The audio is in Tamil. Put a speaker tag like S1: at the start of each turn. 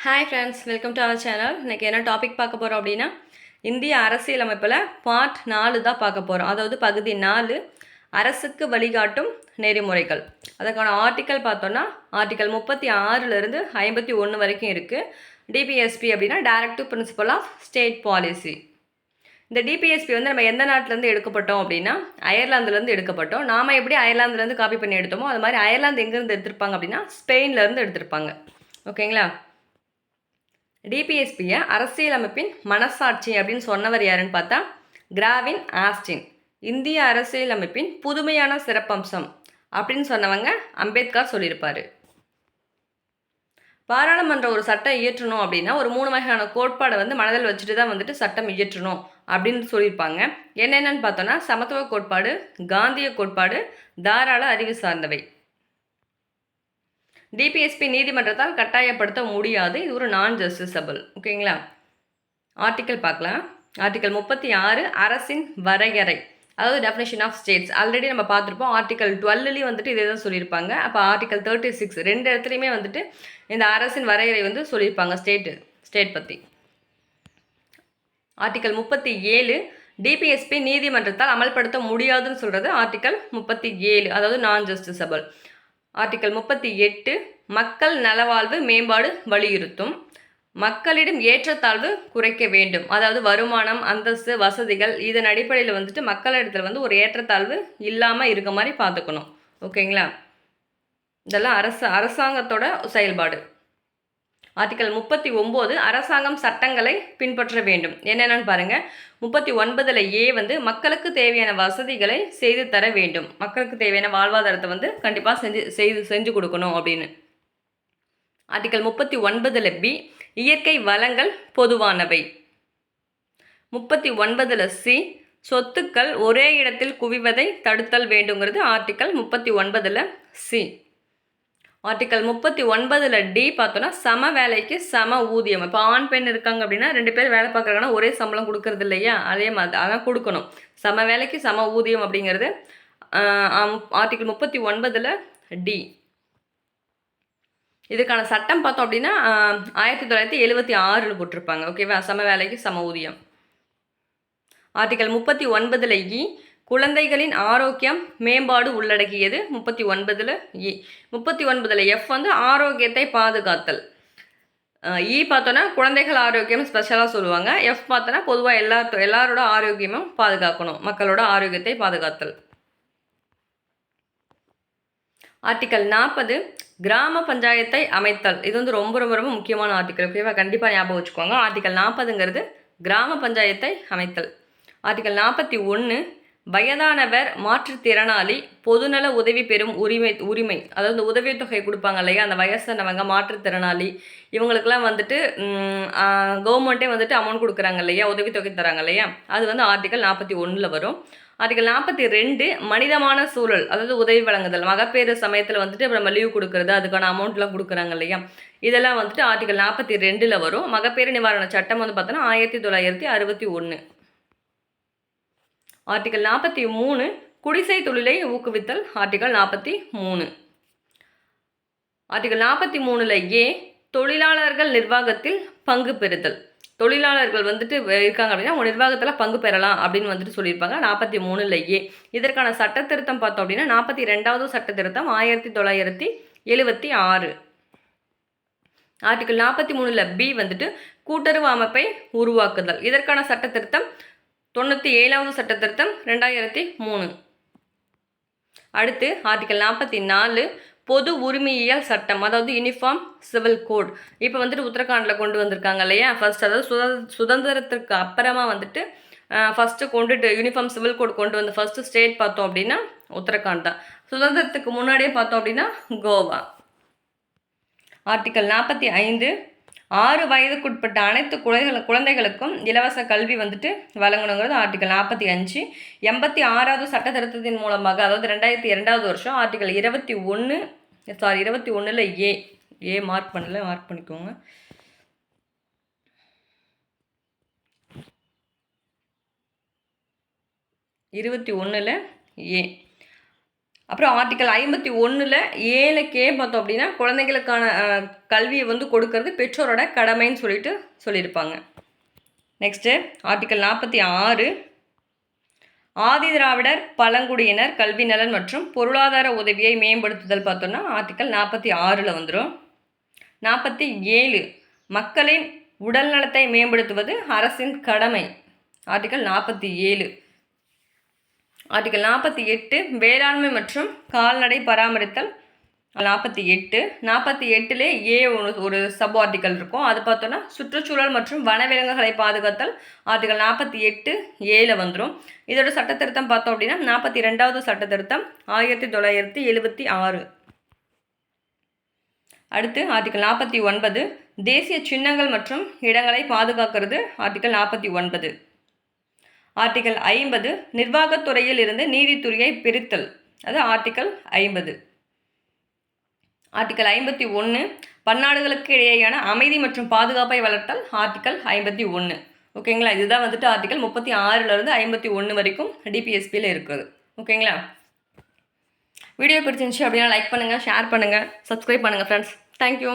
S1: Hi friends, welcome to our channel. இன்றைக்கி என்ன டாபிக் பார்க்க போகிறோம் அப்படின்னா, இந்திய அரசியலமைப்பில் பார்ட் 4 தான் பார்க்க போகிறோம். அதாவது பகுதி 4, அரசுக்கு வழிகாட்டும் நெறிமுறைகள். அதுக்கான ஆர்டிக்கல் பார்த்தோன்னா, ஆர்டிக்கல் 36லேருந்து 51 வரைக்கும் இருக்குது. டிபிஎஸ்பி அப்படின்னா directive principle of state policy. இந்த டிபிஎஸ்பி வந்து நம்ம எந்த நாட்டிலேருந்து எடுக்கப்பட்டோம் அப்படின்னா, அயர்லாந்துலேருந்து எடுக்கப்பட்டோம். நாம் எப்படி அயர்லாந்துலேருந்து காப்பி பண்ணி எடுத்தோமோ அது மாதிரி அயர்லாந்து எங்கேருந்து எடுத்திருப்பாங்க அப்படின்னா, ஸ்பெயின்லேருந்து எடுத்திருப்பாங்க. ஓகேங்களா? டிபிஎஸ்பியை அரசியலமைப்பின் மனசாட்சி அப்படின்னு சொன்னவர் யாருன்னு பார்த்தா கிராவின் ஆஸ்டின். இந்திய அரசியலமைப்பின் புதுமையான சிறப்பம்சம் அப்படின்னு சொன்னவங்க அம்பேத்கர் சொல்லியிருப்பார். பாராளுமன்ற ஒரு சட்டம் இயற்றணும் அப்படின்னா ஒரு 3 வகையான கோட்பாடை வந்து மனதில் வச்சுட்டு தான் வந்துட்டு சட்டம் இயற்றணும் அப்படின்னு சொல்லியிருப்பாங்க. என்னென்னு பார்த்தோன்னா சமத்துவ கோட்பாடு, காந்திய கோட்பாடு, தாராள அறிவு சார்ந்தவை. டிபிஎஸ்பி நீதிமன்றத்தால் கட்டாயப்படுத்த முடியாது. இது ஒரு நான் ஜஸ்டிசபிள். ஓகேங்களா? ஆர்டிக்கல் பார்க்கலாம். ஆர்டிக்கல் 36 அரசின் வரையறை, அதாவது டெஃபினேஷன் ஆஃப் ஸ்டேட்ஸ். ஆல்ரெடி நம்ம பார்த்துருப்போம். ஆர்டிக்கல் 12லேயும் வந்துட்டு இதே தான் சொல்லியிருப்பாங்க. அப்போ ஆர்டிக்கல் 36 ரெண்டு இடத்துலையுமே வந்துட்டு இந்த அரசின் வரையறை வந்து சொல்லியிருப்பாங்க ஸ்டேட் பற்றி. ஆர்டிக்கல் 37 டிபிஎஸ்பி நீதிமன்றத்தால் அமல்படுத்த முடியாதுன்னு சொல்கிறது ஆர்டிக்கல் 37, அதாவது நான் ஜஸ்டிசபிள். ஆர்டிக்கல் 38 மக்கள் நலவாழ்வு மேம்பாடு வலியுறுத்தும். மக்களிடம் ஏற்றத்தாழ்வு குறைக்க வேண்டும். அதாவது வருமானம், அந்தஸ்து, வசதிகள் இதன் அடிப்படையில் வந்துட்டு மக்களிடத்தில் வந்து ஒரு ஏற்றத்தாழ்வு இல்லாமல் இருக்க மாதிரி பார்த்துக்கணும். ஓகேங்களா? இதெல்லாம் அரசாங்கத்தோட செயல்பாடு. ஆர்டிக்கல் 39 அரசாங்கம் சட்டங்களை பின்பற்ற வேண்டும். என்னென்னு பாருங்கள். 39A வந்து மக்களுக்கு தேவையான வசதிகளை செய்து தர வேண்டும். மக்களுக்கு தேவையான வாழ்வாதாரத்தை வந்து கண்டிப்பாக செஞ்சு கொடுக்கணும் அப்படின்னு. ஆர்டிக்கல் 39B இயற்கை வளங்கள் பொதுவானவை. 39C சொத்துக்கள் ஒரே இடத்தில் குவிவதை தடுத்தல் வேண்டுங்கிறது ஆர்டிக்கல் 39C. ஆர்டிக்கல் 39D பார்த்தோன்னா சம வேலைக்கு சம ஊதியம். இப்போ ஆண் பெண் இருக்காங்க அப்படின்னா 2 பேர் வேலை பார்க்குறாங்கன்னா ஒரே சம்பளம் கொடுக்கறது இல்லையா? அதே மாதிரி அதான் கொடுக்கணும். சம வேலைக்கு சம ஊதியம் அப்படிங்கிறது ஆர்டிக்கல் 39D. இதுக்கான சட்டம் பார்த்தோம் அப்படின்னா 1976 போட்டிருப்பாங்க. ஓகேவா? சம வேலைக்கு சம ஊதியம். ஆர்டிக்கல் 39E குழந்தைகளின் ஆரோக்கியம் மேம்பாடு உள்ளடக்கியது. 39E. 39F வந்து ஆரோக்கியத்தை பாதுகாத்தல். இ பார்த்தோன்னா குழந்தைகள் ஆரோக்கியம் ஸ்பெஷலாக சொல்லுவாங்க. எஃப் பார்த்தோன்னா பொதுவாக எல்லாரோட ஆரோக்கியமும் பாதுகாக்கணும், மக்களோட ஆரோக்கியத்தை பாதுகாத்தல். ஆர்டிக்கல் 40 கிராம பஞ்சாயத்தை அமைத்தல். இது வந்து ரொம்ப ரொம்ப ரொம்ப முக்கியமான ஆர்டிக்கல். ஓகேவா? கண்டிப்பாக ஞாபகம் வச்சுக்கோங்க. ஆர்டிக்கல் 40ங்கிறது கிராம பஞ்சாயத்தை அமைத்தல். ஆர்டிக்கல் 41 வயதானவர், மாற்றுத்திறனாளி பொதுநல உதவி பெறும் உரிமை. அதாவது உதவித்தொகை கொடுப்பாங்க இல்லையா? அந்த வயசானவங்க, மாற்றுத்திறனாளி இவங்களுக்கெல்லாம் வந்துட்டு கவர்மெண்ட்டே வந்துட்டு அமௌண்ட் கொடுக்குறாங்க இல்லையா? உதவித்தொகை தராங்க இல்லையா? அது வந்து ஆர்டிக்கல் 41 வரும். ஆர்டிக்கல் 42 மனிதமான சூழல், அதாவது உதவி வழங்குதல். மகப்பேறு சமயத்தில் வந்துட்டு நம்ம லீவ் கொடுக்குறது, அதுக்கான அமௌண்ட்லாம் கொடுக்குறாங்க இல்லையா? இதெல்லாம் வந்துட்டு ஆர்டிக்கல் 42 வரும். மகப்பேறு நிவாரண சட்டம் வந்து பார்த்தோன்னா 1961. ஆர்டிக்கல் 43 குடிசை தொழிலை ஊக்குவித்தல். ஆர்டிக்கல் 43. ஆர்டிக்கல் 43A தொழிலாளர்கள் நிர்வாகத்தில் பங்கு பெறுதல். தொழிலாளர்கள் வந்துட்டு இருக்காங்க அப்படின்னா அவங்க நிர்வாகத்தில் பங்கு பெறலாம் அப்படின்னு வந்துட்டு சொல்லியிருப்பாங்க 43A. இதற்கான சட்ட திருத்தம் பார்த்தோம் அப்படின்னா 42வது சட்ட திருத்தம் 1976. ஆர்டிக்கல் 43B வந்துட்டு கூட்டுறவு அமைப்பை உருவாக்குதல். இதற்கான சட்ட திருத்தம் 97வது சட்ட திருத்தம் 2003. அடுத்து ஆர்டிக்கல் 44 பொது உரிமையியல் சட்டம், அதாவது யூனிஃபார்ம் சிவில் கோட். இப்போ வந்துட்டு உத்தரகாண்டில் கொண்டு வந்திருக்காங்க இல்லையா? ஃபர்ஸ்ட் அதாவது சுதந்திரத்திற்கு அப்புறமா வந்துட்டு ஃபஸ்ட்டு கொண்டுட்டு யூனிஃபார்ம் சிவில் கோட் கொண்டு வந்த ஃபஸ்ட்டு ஸ்டேட் பார்த்தோம் அப்படின்னா உத்தரகாண்ட் தான். சுதந்திரத்துக்கு முன்னாடியே பார்த்தோம் அப்படின்னா கோவா. ஆர்டிக்கல் 45 6 வயதுக்குட்பட்ட அனைத்து குழந்தைகளுக்கும் இலவச கல்வி வந்துட்டு வழங்கணுங்கிறது ஆர்டிக்கல் 45. 86வது சட்ட திருத்தத்தின் மூலமாக, அதாவது 2002வது வருஷம் ஆர்டிக்கல் 21ல் ஏ மார்க் பண்ணிக்கோங்க. ஏ அப்புறம் ஆர்டிக்கல் 51ல் 7K பார்த்தோம் அப்படின்னா குழந்தைகளுக்கான கல்வியை வந்து கொடுக்கறது பெற்றோரோட கடமைன்னு சொல்லியிருப்பாங்க. நெக்ஸ்ட்டு ஆர்டிக்கல் 46 ஆதி திராவிடர் பழங்குடியினர் கல்வி நலன் மற்றும் பொருளாதார உதவியை மேம்படுத்துதல் பார்த்தோம்னா ஆர்டிக்கல் 46ல் வந்துடும். 47 மக்களின் உடல் நலத்தை மேம்படுத்துவது அரசின் கடமை ஆர்டிக்கல் 47. ஆர்டிக்கல் 48 வேளாண்மை மற்றும் கால்நடை பராமரித்தல் 48. 48லே ஒரு சப் ஆர்டிக்கல் இருக்கும். அது பார்த்தோன்னா சுற்றுச்சூழல் மற்றும் வனவிலங்குகளை பாதுகாத்தல் ஆர்டிக்கல் 48A வந்துடும். இதோட சட்டத்திருத்தம் பார்த்தோம் அப்படின்னா 42வது சட்டத்திருத்தம் 1976. அடுத்து ஆர்டிக்கல் 49 தேசிய சின்னங்கள் மற்றும் இடங்களை பாதுகாக்கிறது ஆர்டிக்கல் 49. ஆர்டிக்கல் 50 நிர்வாகத்துறையில் இருந்து நீதித்துறையை பிரித்தல் அது ஆர்டிக்கல் 50. ஆர்டிக்கல் 51 பன்னாடுகளுக்கு இடையேயான அமைதி மற்றும் பாதுகாப்பை வளர்த்தல் ஆர்டிக்கல் 51. ஓகேங்களா, இதுதான் வந்துட்டு ஆர்டிக்கல் 36லேருந்து 51 வரைக்கும் டிபிஎஸ்பியில் இருக்குது. ஓகேங்களா, வீடியோ பிடிச்சிருந்துச்சு அப்படின்னா லைக் பண்ணுங்கள், ஷேர் பண்ணுங்கள், சப்ஸ்கிரைப் பண்ணுங்கள் ஃப்ரெண்ட்ஸ். தேங்க்யூ.